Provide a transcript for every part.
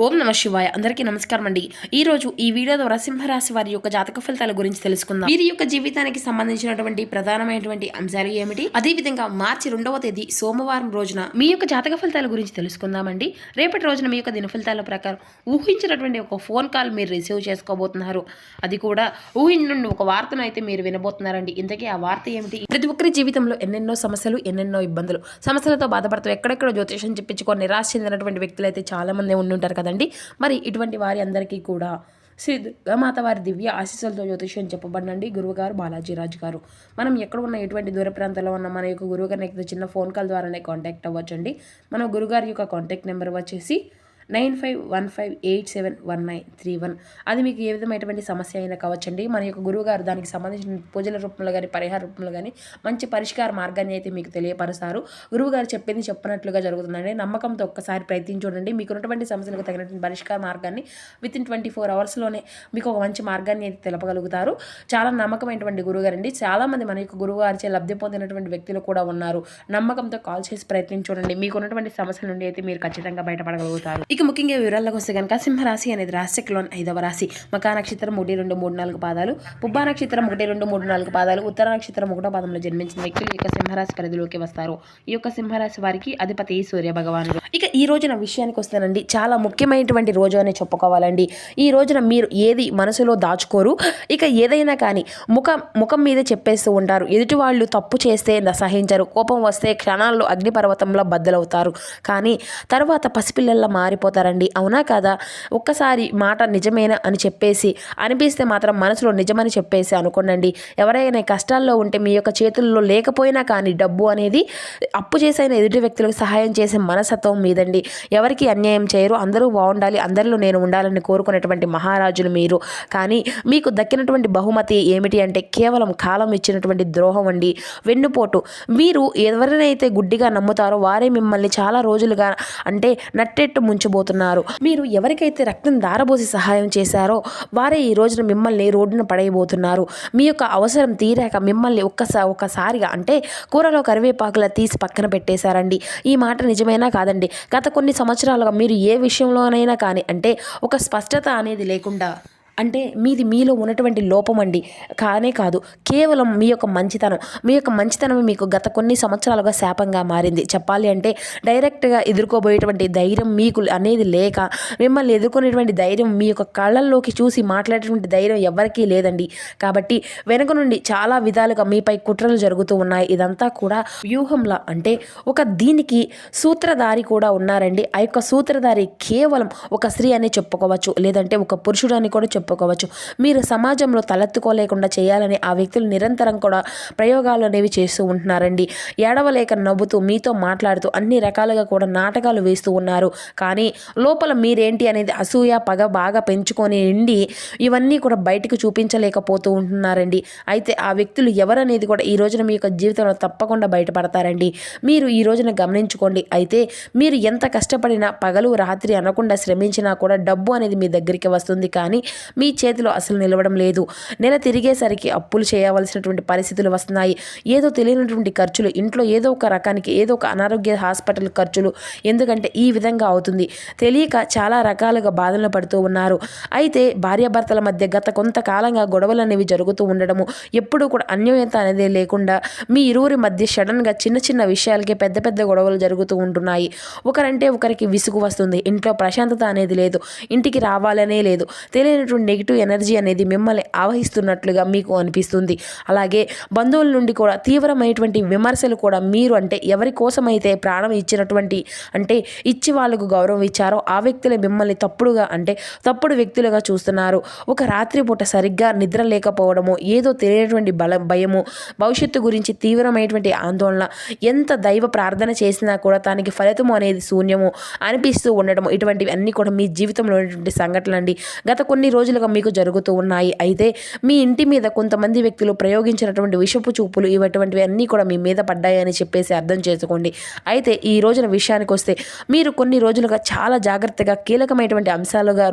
ఓం నమ శివాయ. అందరికీ నమస్కారం అండి. ఈరోజు ఈ వీడియో ద్వారా సింహరాశి వారి యొక్క జాతక ఫలితాల గురించి తెలుసుకుందాం. వీరి యొక్క జీవితానికి సంబంధించినటువంటి ప్రధానమైనటువంటి అంశాలు ఏమిటి, అదేవిధంగా మార్చి 2వ తేదీ సోమవారం రోజున మీ యొక్క జాతక ఫలితాల గురించి తెలుసుకుందామండి. రేపటి రోజున మీ యొక్క దిన ఫలితాల ప్రకారం ఊహించినటువంటి ఒక ఫోన్ కాల్ మీరు రిసీవ్ చేసుకోబోతున్నారు. అది కూడా ఊహించిన ఒక వార్తను అయితే మీరు వినబోతున్నారండి. ఇంతకీ ఆ వార్త ఏమిటి? ప్రతి ఒక్కరి జీవితంలో ఎన్నెన్నో సమస్యలు, ఎన్నెన్నో ఇబ్బందులు, సమస్యలతో బాధపడుతూ ఎక్కడెక్కడో జ్యోతిషం చెప్పించుకొని నిరాశ చెందినటువంటి వ్యక్తులు అయితే చాలా మంది ఉండుంటారు కదండి. మరి ఇటువంటి వారి అందరికీ కూడా శ్రీ దుర్గామాత వారి దివ్య ఆశీస్సులతో జ్యోతిష్యం చెప్పబడినండి గురువుగారు బాలాజీరాజు గారు. మనం ఎక్కడ ఉన్న ఎటువంటి దూర ప్రాంతాల్లో ఉన్న మన యొక్క గురువు గారిని చిన్న ఫోన్ కాల్ ద్వారానే కాంటాక్ట్ అవ్వచ్చండి. మన గురుగారి యొక్క కాంటాక్ట్ నెంబర్ వచ్చేసి 9515871931. అది మీకు ఏ విధమైనటువంటి సమస్య అయినా కావచ్చండి. మన యొక్క గురువుగారు దానికి సంబంధించిన పూజల రూపంలో కానీ పరిహార రూపంలో కానీ మంచి పరిష్కార మార్గాన్ని అయితే మీకు తెలియపరుస్తారు. గురువుగారు చెప్పింది చెప్పినట్లుగా జరుగుతుందండి. నమ్మకంతో ఒక్కసారి ప్రయత్నించి చూడండి. మీకు ఉన్నటువంటి సమస్యలకు తగినటువంటి పరిష్కార మార్గాన్ని వితిన్ 24 అవర్స్లోనే మీకు ఒక మంచి మార్గాన్ని అయితే తెలపగలుగుతారు. చాలా నమ్మకమైనటువంటి గురువుగారు అండి. చాలామంది మన యొక్క గురువుగారిచే లబ్ధి పొందినటువంటి వ్యక్తులు కూడా ఉన్నారు. నమ్మకంతో కాల్ చేసి ప్రయత్నించి చూడండి. మీకు ఉన్నటువంటి సమస్యల నుండి అయితే మీరు ఖచ్చితంగా బయటపడగలుగుతారు. ఇక ముఖ్యంగా వివరాల్లోకి వస్తే కనుక సింహరాశి అనేది రాశిలోని 5వ రాశి. మకా నక్షత్రం 1, 2, 3, 4 పాదాలు, పుబ్బా నక్షత్రం 1, 2, 3, 4 పాదాలు, ఉత్తర నక్షత్రం 1వ పాదంలో జన్మించిన వ్యక్తులు ఈ యొక్క సింహరాశి పరిధిలోకి వస్తారు. ఈ యొక్క సింహరాశి వారికి అధిపతి సూర్య భగవానుడు. ఇక ఈ రోజున విషయానికి వస్తేనండి చాలా ముఖ్యమైనటువంటి రోజు అని చెప్పుకోవాలండి. ఈ రోజున మీరు ఏది మనసులో దాచుకోరు. ఇక ఏదైనా కానీ ముఖం మీద చెప్పేస్తూ ఉంటారు. ఎదుటి వాళ్ళు తప్పు చేస్తే సహించరు. కోపం వస్తే క్షణాల్లో అగ్నిపర్వతంలో బద్దలవుతారు. కానీ తర్వాత పసిపిల్లల్లా మారిపోతారండి. అవునా కదా? ఒక్కసారి మాట నిజమేనా అని చెప్పేసి అనిపిస్తే మాత్రం మనసులో నిజమని చెప్పేసి అనుకోండి. ఎవరైనా కష్టాల్లో ఉంటే మీ యొక్క చేతుల్లో లేకపోయినా కానీ డబ్బు అనేది అప్పు చేసైన ఎదుటి వ్యక్తులకు సహాయం చేసే మనస్తత్వం మీదండి. ఎవరికి అన్యాయం చేయరు. అందరూ బాగుండాలి, అందరిలో నేను ఉండాలని కోరుకునేటువంటి మహారాజులు మీరు. కానీ మీకు దక్కినటువంటి బహుమతి ఏమిటి అంటే కేవలం కాలం ఇచ్చినటువంటి ద్రోహం అండి, వెన్నుపోటు. మీరు ఎవరినైతే గుడ్డిగా నమ్ముతారో వారే మిమ్మల్ని చాలా రోజులుగా అంటే నట్టెట్టు ముంచబోతున్నారు. మీరు ఎవరికైతే రక్తం దారబోసి సహాయం చేశారో వారే ఈ రోజున మిమ్మల్ని రోడ్డున పడేయబోతున్నారు. మీ యొక్క అవసరం తీరాక మిమ్మల్ని ఒక్కసారిగా అంటే కూరలో కరివేపాకులా తీసి పక్కన పెట్టేశారండి. ఈ మాట నిజమైనా కాదండి? గత కొన్ని సంవత్సరాలుగా మీరు ఏ విషయంలోనైనా కానీ అంటే ఒక స్పష్టత అనేది లేకుండా అంటే మీలో ఉన్నటువంటి లోపం అండి. కానే కాదు, కేవలం మీ యొక్క మంచితనం మీకు గత కొన్ని సంవత్సరాలుగా శాపంగా మారింది. చెప్పాలి అంటే డైరెక్ట్గా ఎదుర్కోబోయేటువంటి ధైర్యం మీకు అనేది లేక మిమ్మల్ని ఎదుర్కొనేటువంటి ధైర్యం మీ యొక్క కళ్ళల్లోకి చూసి మాట్లాడేటువంటి ధైర్యం ఎవరికీ లేదండి. కాబట్టి వెనుక నుండి చాలా విధాలుగా మీపై కుట్రలు జరుగుతూ ఉన్నాయి. ఇదంతా కూడా వ్యూహంలా అంటే దీనికి సూత్రధారి కూడా ఉన్నారండి. ఆ యొక్క సూత్రధారి కేవలం ఒక స్త్రీ అని చెప్పుకోవచ్చు, లేదంటే ఒక పురుషుడు అని కూడా చెప్పుకోవచ్చు. మీరు సమాజంలో తలెత్తుకోలేకుండా చేయాలని ఆ వ్యక్తులు నిరంతరం కూడా ప్రయోగాలు అనేవి చేస్తూ ఉంటున్నారండి. ఏడవలేక నవ్వుతూ మీతో మాట్లాడుతూ అన్ని రకాలుగా కూడా నాటకాలు వేస్తూ ఉన్నారు. కానీ లోపల మీరేంటి అనేది అసూయ పగ బాగా పెంచుకొని నిండి ఇవన్నీ కూడా బయటకు చూపించలేకపోతూ ఉంటున్నారండి. అయితే ఆ వ్యక్తులు ఎవరనేది కూడా ఈ రోజున మీ యొక్క జీవితంలో తప్పకుండా బయటపడతారండి. మీరు ఈ రోజున గమనించుకోండి. అయితే మీరు ఎంత కష్టపడినా పగలు రాత్రి అనకుండా శ్రమించినా కూడా డబ్బు అనేది మీ దగ్గరికి వస్తుంది. కానీ మీ చేతిలో అసలు నిలవడం లేదు. నెల తిరిగేసరికి అప్పులు చేయవలసినటువంటి పరిస్థితులు వస్తున్నాయి. ఏదో తెలియనటువంటి ఖర్చులు, ఇంట్లో ఏదో ఒక రకానికి ఏదో ఒక అనారోగ్య హాస్పిటల్ ఖర్చులు. ఎందుకంటే ఈ విధంగా అవుతుంది. తెలియక చాలా రకాలుగా బాధలు పడుతూ ఉన్నారు. అయితే భార్యాభర్తల మధ్య గత కొంతకాలంగా గొడవలు అనేవి జరుగుతూ ఉండడము, ఎప్పుడూ కూడా అన్యోన్యత అనేది లేకుండా మీ ఇరువురి మధ్య సడన్గా చిన్న చిన్న విషయాలకే పెద్ద పెద్ద గొడవలు జరుగుతూ ఉంటున్నాయి. ఒకరంటే ఒకరికి విసుగు వస్తుంది. ఇంట్లో ప్రశాంతత అనేది లేదు. ఇంటికి రావాలనే లేదు. తెలియనటువంటి నెగిటివ్ ఎనర్జీ అనేది మిమ్మల్ని ఆవహిస్తున్నట్లుగా మీకు అనిపిస్తుంది. అలాగే బంధువుల నుండి కూడా తీవ్రమైనటువంటి విమర్శలు కూడా మీరు అంటే ఎవరి కోసమైతే ప్రాణం ఇచ్చినటువంటి అంటే ఇచ్చి వాళ్ళకు గౌరవం ఇచ్చారో ఆ వ్యక్తులే మిమ్మల్ని తప్పుడు వ్యక్తులుగా చూస్తున్నారు. ఒక రాత్రిపూట సరిగ్గా నిద్ర లేకపోవడము, ఏదో తెలియనటువంటి భయము, భవిష్యత్తు గురించి తీవ్రమైనటువంటి ఆందోళన, ఎంత దైవ ప్రార్థన చేసినా కూడా దానికి ఫలితము అనేది శూన్యము అనిపిస్తూ ఉండడము, ఇటువంటివి అన్నీ కూడా మీ జీవితంలో ఉన్నటువంటి సంఘటనలు అండి. గత కొన్ని రోజులు రోజులుగా మీకు జరుగుతూ ఉన్నాయి. అయితే మీ ఇంటి మీద కొంతమంది వ్యక్తులు ప్రయోగించినటువంటి విషపు చూపులు ఇటువంటివి అన్నీ కూడా మీ మీద పడ్డాయని చెప్పేసి అర్థం చేసుకోండి. అయితే ఈ రోజున విషయానికి వస్తే మీరు కొన్ని రోజులుగా చాలా జాగ్రత్తగా కీలకమైనటువంటి అంశాలుగా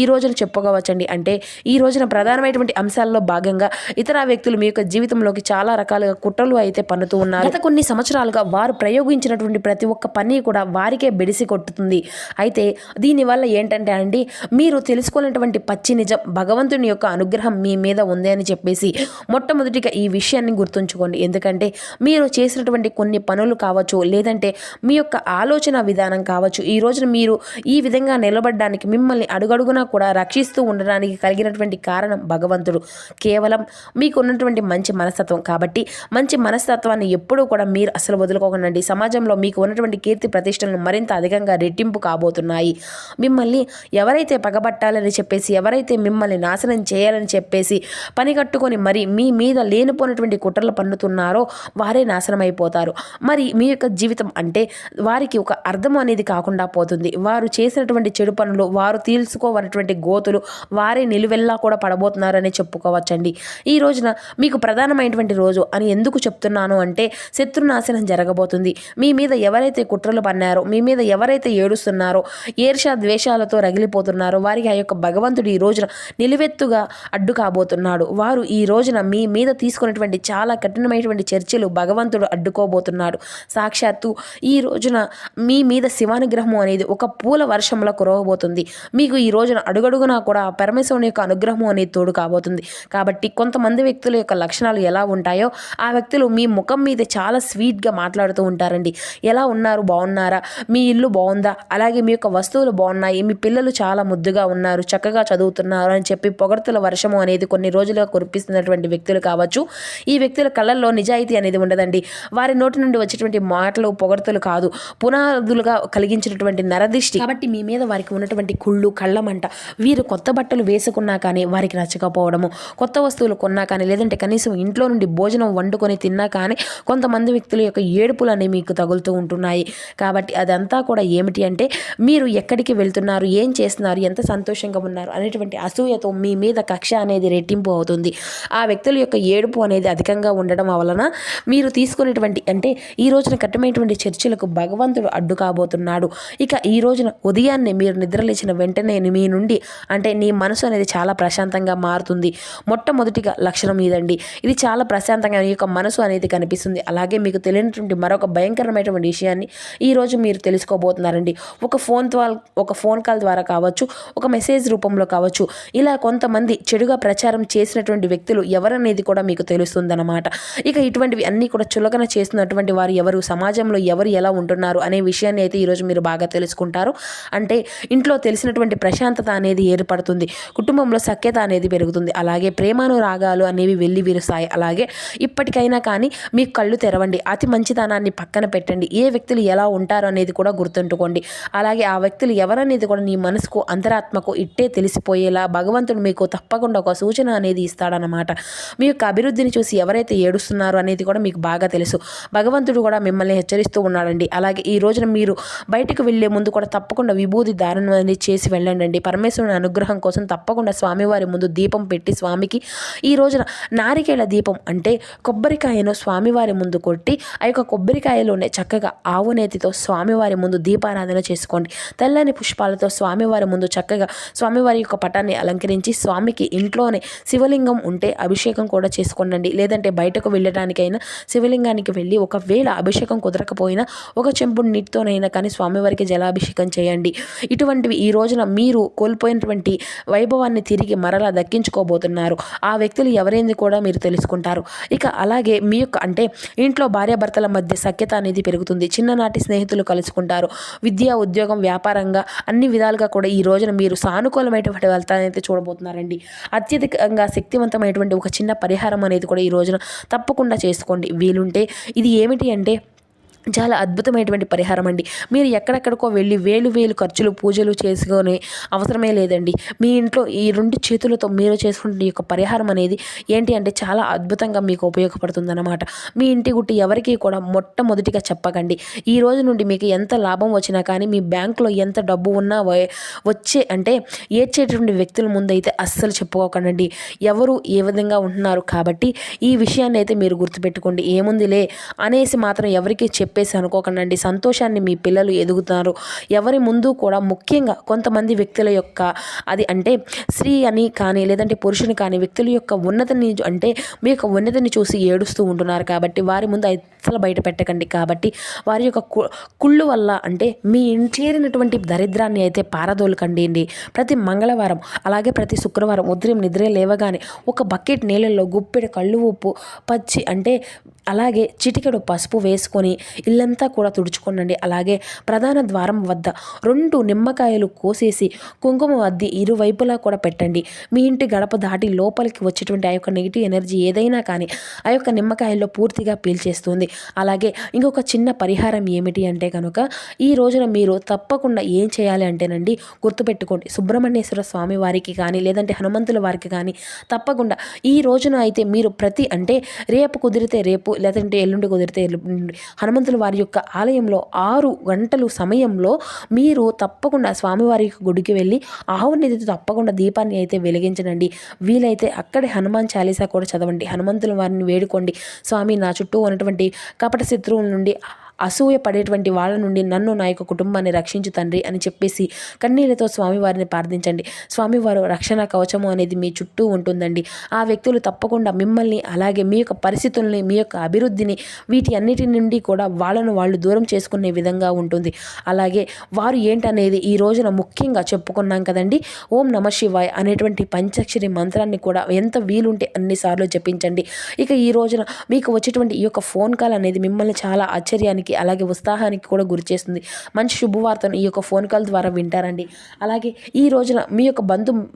ఈ రోజున చెప్పుకోవచ్చండి. అంటే ఈ రోజున ప్రధానమైనటువంటి అంశాల్లో భాగంగా ఇతర వ్యక్తులు మీ యొక్క జీవితంలోకి చాలా రకాలుగా కుట్రలు అయితే పన్నుతూ ఉన్నారు. గత కొన్ని సంవత్సరాలుగా వారు ప్రయోగించినటువంటి ప్రతి ఒక్క పని కూడా వారికే బెడిసి కొట్టుతుంది. అయితే దీనివల్ల ఏంటంటే అండి, మీరు తెలుసుకోలేనటువంటి పచ్చి నిజం భగవంతుని యొక్క అనుగ్రహం మీ మీద ఉంది అని చెప్పేసి మొట్టమొదటిగా ఈ విషయాన్ని గుర్తుంచుకోండి. ఎందుకంటే మీరు చేసినటువంటి కొన్ని పనులు కావచ్చు, లేదంటే మీ యొక్క ఆలోచన విధానం కావచ్చు, ఈ రోజున మీరు ఈ విధంగా నిలబడడానికి మిమ్మల్ని అడుగడుగునా కూడా రక్షిస్తూ ఉండడానికి కలిగినటువంటి కారణం భగవంతుడు. కేవలం మీకు ఉన్నటువంటి మంచి మనస్తత్వం. కాబట్టి మంచి మనస్తత్వాన్ని ఎప్పుడూ కూడా మీరు అసలు వదులుకోకండి. సమాజంలో మీకు ఉన్నటువంటి కీర్తి ప్రతిష్టలను మరింత అధికంగా రెట్టింపు కాబోతున్నాయి. మిమ్మల్ని ఎవరైతే పగబట్టాలని చెప్పేసి, ఎవరైతే మిమ్మల్ని నాశనం చేయాలని చెప్పేసి పని కట్టుకొని మరి మీ మీద లేనిపోయినటువంటి కుట్రలు పన్నుతున్నారో వారే నాశనం అయిపోతారు. మరి మీ యొక్క జీవితం అంటే వారికి ఒక అర్థం అనేది కాకుండా పోతుంది. వారు చేసినటువంటి చెడు పనులు, వారు తీల్చుకోవనటువంటి గోతులు వారే నిలువెల్లా కూడా పడబోతున్నారని చెప్పుకోవచ్చండి. ఈ రోజున మీకు ప్రధానమైనటువంటి రోజు అని ఎందుకు చెప్తున్నాను అంటే, శత్రునాశనం జరగబోతుంది. మీ మీద ఎవరైతే కుట్రలు పన్నారో, మీ మీద ఎవరైతే ఏడుస్తున్నారో, ఈర్ష్య ద్వేషాలతో రగిలిపోతున్నారో వారికి ఆ యొక్క భగవంతుడు ఈ రోజున నిలువెత్తుగా అడ్డు కాబోతున్నాడు. వారు ఈ రోజున మీ మీద తీసుకున్నటువంటి చాలా కఠినమైనటువంటి చర్చలు భగవంతుడు అడ్డుకోబోతున్నాడు. సాక్షాత్తు ఈ రోజున మీ మీద శివానుగ్రహం అనేది ఒక పూల వర్షంలో కురవబోతుంది. మీకు ఈ రోజున అడుగడుగునా కూడా పరమేశ్వరుని యొక్క అనుగ్రహం అనేది తోడు కాబోతుంది. కాబట్టి కొంతమంది వ్యక్తుల యొక్క లక్షణాలు ఎలా ఉంటాయో ఆ వ్యక్తులు మీ ముఖం మీద చాలా స్వీట్గా మాట్లాడుతూ ఉంటారండి. ఎలా ఉన్నారు, బాగున్నారా, మీ ఇల్లు బాగుందా, అలాగే మీ యొక్క వస్తువులు బాగున్నాయి, మీ పిల్లలు చాలా ముద్దుగా ఉన్నారు, చక్కగా చదువుతున్నారు అని చెప్పి పొగడ్తల వర్షము అనేది కొన్ని రోజులుగా కురిపిస్తున్నటువంటి వ్యక్తులు కావచ్చు. ఈ వ్యక్తుల కళ్ళల్లో నిజాయితీ అనేది ఉండదండి. వారి నోటి నుండి వచ్చేటువంటి మాటలు పొగడ్తలు కాదు, పునాదులుగా కలిగించినటువంటి నరదిష్టి. కాబట్టి మీ మీద వారికి ఉన్నటువంటి కుళ్ళు, కళ్ళమంట. వీరు కొత్త బట్టలు వేసుకున్నా కానీ వారికి నచ్చకపోవడము, కొత్త వస్తువులు కొన్నా కానీ, లేదంటే కనీసం ఇంట్లో నుండి భోజనం వండుకొని తిన్నా కానీ కొంతమంది వ్యక్తుల యొక్క ఏడుపులు అనేవి మీకు తగులుతూ ఉంటున్నాయి. కాబట్టి అదంతా కూడా ఏమిటి అంటే, మీరు ఎక్కడికి వెళ్తున్నారు, ఏం చేస్తున్నారు, ఎంత సంతోషంగా ఉన్నారు అనేటువంటి అసూయతో మీ మీద కక్ష అనేది రెట్టింపు అవుతుంది. ఆ వ్యక్తుల యొక్క ఏడుపు అనేది అధికంగా ఉండడం వలన మీరు తీసుకునేటువంటి అంటే ఈ రోజున కఠినమైనటువంటి చర్చలకు భగవంతుడు అడ్డు కాబోతున్నాడు. ఇక ఈ రోజున ఉదయాన్నే మీరు నిద్రలేచిన వెంటనే మీ నుండి అంటే నీ మనసు అనేది చాలా ప్రశాంతంగా మారుతుంది. మొట్టమొదటిగా లక్షణం ఇదండి. ఇది చాలా ప్రశాంతంగా ఈ యొక్క మనసు అనేది కనిపిస్తుంది. అలాగే మీకు తెలియనటువంటి మరొక భయంకరమైనటువంటి విషయాన్ని ఈరోజు మీరు తెలుసుకోబోతున్నారండి. ఒక ఫోన్ కాల్ ద్వారా కావచ్చు, ఒక మెసేజ్ రూపంలో కావచ్చు, ఇలా కొంతమంది చెడుగా ప్రచారం చేసినటువంటి వ్యక్తులు ఎవరనేది కూడా మీకు తెలుస్తుందన్నమాట. ఇక ఇటువంటివి అన్నీ కూడా చులకన చేస్తున్నటువంటి వారు ఎవరు, సమాజంలో ఎవరు ఎలా ఉంటున్నారు అనే విషయాన్ని అయితే ఈరోజు మీరు బాగా తెలుసుకుంటారు. అంటే ఇంట్లో తెలిసినటువంటి ప్రశాంతత అనేది ఏర్పడుతుంది, కుటుంబంలో సఖ్యత అనేది పెరుగుతుంది, అలాగే ప్రేమానురాగాలు అనేవి వెళ్ళి విరుస్తాయి. అలాగే ఇప్పటికైనా కానీ మీ కళ్ళు తెరవండి, అతి మంచితనాన్ని పక్కన పెట్టండి, ఏ వ్యక్తులు ఎలా ఉంటారు అనేది కూడా గుర్తుంచుకోండి. అలాగే ఆ వ్యక్తులు ఎవరనేది కూడా నీ మనసుకు, అంతరాత్మకు ఇట్టే తెలిసిపోయేలా భగవంతుడు మీకు తప్పకుండా ఒక సూచన అనేది ఇస్తాడనమాట. మీ యొక్క అభివృద్ధిని చూసి ఎవరైతే ఏడుస్తున్నారో అనేది కూడా మీకు బాగా తెలుసు. భగవంతుడు కూడా మిమ్మల్ని హెచ్చరిస్తూ ఉన్నాడండి. అలాగే ఈ రోజున మీరు బయటకు వెళ్ళే ముందు కూడా తప్పకుండా విభూది ధారణ అనేది చేసి వెళ్ళండి. పరమేశ్వరుని అనుగ్రహం కోసం తప్పకుండా స్వామివారి ముందు దీపం పెట్టి స్వామికి ఈ రోజున నారికేళ దీపం అంటే కొబ్బరికాయను స్వామివారి ముందు కొట్టి ఆ యొక్క కొబ్బరికాయలోనే చక్కగా ఆవు నేతితో స్వామివారి ముందు దీపారాధన చేసుకోండి. తెల్లని పుష్పాలతో స్వామివారి ముందు చక్కగా స్వామివారి యొక్క పటాన్ని అలంకరించి స్వామికి ఇంట్లోనే శివలింగం ఉంటే అభిషేకం కూడా చేసుకోండి. లేదంటే బయటకు వెళ్ళడానికైనా శివలింగానికి వెళ్ళి ఒకవేళ అభిషేకం కుదరకపోయినా ఒక చెంపుడు నీటితోనైనా కానీ స్వామివారికి జలాభిషేకం చేయండి. ఇటువంటివి ఈ రోజున మీరు కోల్పోయినటువంటి వైభవాన్ని తిరిగి మరలా దక్కించుకోబోతున్నారు. ఆ వ్యక్తులు ఎవరైంది కూడా మీరు తెలుసుకుంటారు. ఇక అలాగే మీ యొక్క అంటే ఇంట్లో భార్యాభర్తల మధ్య సఖ్యత అనేది పెరుగుతుంది. చిన్ననాటి స్నేహితులు కలుసుకుంటారు. విద్య, ఉద్యోగం, వ్యాపారంగా అన్ని విధాలుగా కూడా ఈ రోజున మీరు సానుకూలమైనటువంటి ఫలితాన్ని అయితే చూడబోతున్నారండి. అత్యధికంగా శక్తివంతమైనటువంటి ఒక చిన్న పరిహారం అనేది కూడా ఈ రోజున తప్పకుండా చేసుకోండి. వీలుంటే ఇది ఏమిటి అంటే చాలా అద్భుతమైనటువంటి పరిహారం అండి. మీరు ఎక్కడెక్కడికో వెళ్ళి వేలు ఖర్చులు పూజలు చేసుకునే అవసరమే లేదండి. మీ ఇంట్లో ఈ 2 చేతులతో మీరు చేసుకునే ఈ యొక్క పరిహారం అనేది ఏంటి అంటే చాలా అద్భుతంగా మీకు ఉపయోగపడుతుందన్నమాట. మీ ఇంటి గుట్టు ఎవరికీ కూడా మొట్టమొదటిగా చెప్పకండి. ఈ రోజు నుండి మీకు ఎంత లాభం వచ్చినా కానీ మీ బ్యాంకులో ఎంత డబ్బు ఉన్నా వచ్చే అంటే ఏడ్చేటటువంటి వ్యక్తుల ముందైతే అస్సలు చెప్పుకోకండి. ఎవరు ఏ విధంగా ఉంటున్నారు కాబట్టి ఈ విషయాన్ని అయితే మీరు గుర్తుపెట్టుకోండి. ఏముందిలే అనేసి మాత్రం ఎవరికి చెప్పేసి అనుకోకండి. సంతోషాన్ని మీ పిల్లలు ఎదుగుతున్నారు. ఎవరి ముందు కూడా ముఖ్యంగా కొంతమంది వ్యక్తుల యొక్క అది అంటే స్త్రీ అని కానీ లేదంటే పురుషుని కానీ వ్యక్తుల యొక్క ఉన్నతిని అంటే మీ యొక్క ఉన్నతిని చూసి ఏడుస్తూ ఉంటున్నారు కాబట్టి వారి ముందు అసలు బయట పెట్టకండి. కాబట్టి వారి యొక్క కుళ్ళు వల్ల అంటే మీ ఇంట్లోనటువంటి దరిద్రాన్ని అయితే పారదోలకండి అండి. ప్రతి మంగళవారం అలాగే ప్రతి శుక్రవారం ఉదయం నిద్ర లేవగానే ఒక బకెట్ నీళ్ళల్లో గుప్పెడు కళ్ళు ఉప్పు పచ్చి అంటే అలాగే చిటికెడు పసుపు వేసుకొని ఇల్లంతా కూడా తుడుచుకోనండి. అలాగే ప్రధాన ద్వారం వద్ద 2 నిమ్మకాయలు కోసేసి కుంకుమ అద్ది ఇరువైపులా కూడా పెట్టండి. మీ ఇంటి గడప దాటి లోపలికి వచ్చేటువంటి ఆ యొక్క నెగిటివ్ ఎనర్జీ ఏదైనా కానీ ఆ యొక్క నిమ్మకాయల్లో పూర్తిగా పీల్చేస్తుంది. అలాగే ఇంకొక చిన్న పరిహారం ఏమిటి అంటే కనుక ఈ రోజున మీరు తప్పకుండా ఏం చేయాలి అంటేనండి గుర్తుపెట్టుకోండి. సుబ్రహ్మణ్యేశ్వర స్వామి వారికి కానీ లేదంటే హనుమంతుల వారికి కానీ తప్పకుండా ఈ రోజున అయితే మీరు ప్రతి అంటే రేపు కుదిరితే రేపు లేదంటే ఎల్లుండి కుదిరితే ఎల్లుండి హనుమంతుల వారి యొక్క ఆలయంలో 6 గంటలు సమయంలో మీరు తప్పకుండా స్వామివారి గుడికి వెళ్ళి ఆవు నెయ్యితో తప్పకుండా దీపాన్ని అయితే వెలిగించనండి. వీలైతే అక్కడే హనుమాన్ చాలీసా కూడా చదవండి. హనుమంతుల వారిని వేడుకోండి. స్వామి నా చుట్టూ ఉన్నటువంటి కపట శత్రువుల నుండి అసూయ పడేటువంటి వాళ్ళ నుండి నన్ను నా యొక్క కుటుంబాన్ని రక్షించు తండ్రి అని చెప్పేసి కన్నీళ్లతో స్వామివారిని ప్రార్థించండి. స్వామివారు రక్షణ కవచము అనేది మీ చుట్టూ ఉంటుందండి. ఆ వ్యక్తులు తప్పకుండా మిమ్మల్ని అలాగే మీ యొక్క పరిస్థితుల్ని మీ యొక్క అభివృద్ధిని వీటి అన్నిటి నుండి కూడా వాళ్ళను వాళ్ళు దూరం చేసుకునే విధంగా ఉంటుంది. అలాగే వారు ఏంటనేది ఈ రోజున ముఖ్యంగా చెప్పుకున్నాం కదండి. ఓం నమ శివాయ అనేటువంటి పంచాక్షరి మంత్రాన్ని కూడా ఎంత వీలుంటే అన్నిసార్లు జపించండి. ఇక ఈ రోజున మీకు వచ్చేటువంటి ఈ యొక్క ఫోన్ కాల్ అనేది మిమ్మల్ని చాలా ఆశ్చర్యానికి అలాగే ఉత్సాహానికి కూడా గురి చేస్తుంది. మంచి శుభవార్తను ఈ యొక్క ఫోన్ కాల్ ద్వారా వింటారండి. అలాగే ఈ రోజున మీ యొక్క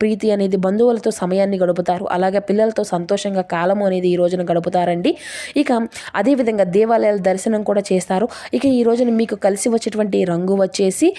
ప్రీతి అనేది బంధువులతో సమయాన్ని గడుపుతారు. అలాగే పిల్లలతో సంతోషంగా కాలము అనేది ఈ రోజున గడుపుతారండి. ఇక అదేవిధంగా దేవాలయాల దర్శనం కూడా చేస్తారు. ఇక ఈ రోజున మీకు కలిసి వచ్చేటువంటి రంగు వచ్చేసి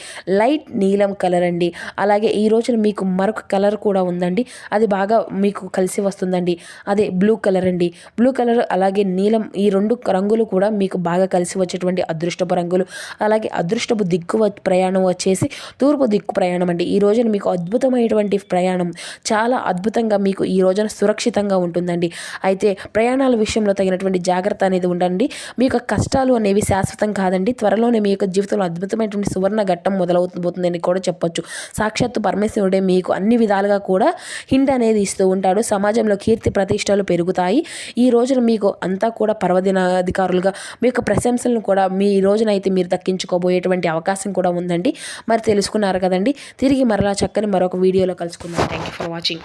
లైట్ నీలం కలర్ అండి. అలాగే ఈ రోజున మీకు మరొక కలర్ కూడా ఉందండి. అది బాగా మీకు కలిసి వస్తుందండి. అదే బ్లూ కలర్ అండి. బ్లూ కలర్ అలాగే నీలం ఈ 2 రంగులు కూడా మీకు బాగా కలిసి వచ్చేటువంటి అదృష్టపు రంగులు. అలాగే అదృష్టపు దిక్కు ప్రయాణం వచ్చేసి తూర్పు దిక్కు ప్రయాణం అండి. ఈ రోజున మీకు అద్భుతమైనటువంటి ప్రయాణం చాలా అద్భుతంగా మీకు ఈ రోజున సురక్షితంగా ఉంటుందండి. అయితే ప్రయాణాల విషయంలో తగినటువంటి జాగ్రత్త అనేది ఉండండి. మీ యొక్క కష్టాలు అనేవి శాశ్వతం కాదండి. త్వరలోనే మీ యొక్క జీవితంలో అద్భుతమైనటువంటి సువర్ణ ఘట్టం మొదలవుతుందని కూడా చెప్పొచ్చు. సాక్షాత్తు పరమేశ్వరుడే మీకు అన్ని విధాలుగా కూడా హింట్ అనేది ఇస్తూ ఉంటాడు. సమాజంలో కీర్తి ప్రతిష్టలు పెరుగుతాయి. ఈ రోజున మీకు అంతా కూడా పర్వదినాధికారులుగా మీ యొక్క ప్రశంసలను కూడా మీ రోజునైతే మీరు దక్కించుకోబోయేటువంటి అవకాశం కూడా ఉందండి. మరి తెలుసుకున్నారు కదండి. తిరిగి మరలా చక్కని మరొక వీడియోలో కలుసుకుందాం. Thank you for watching.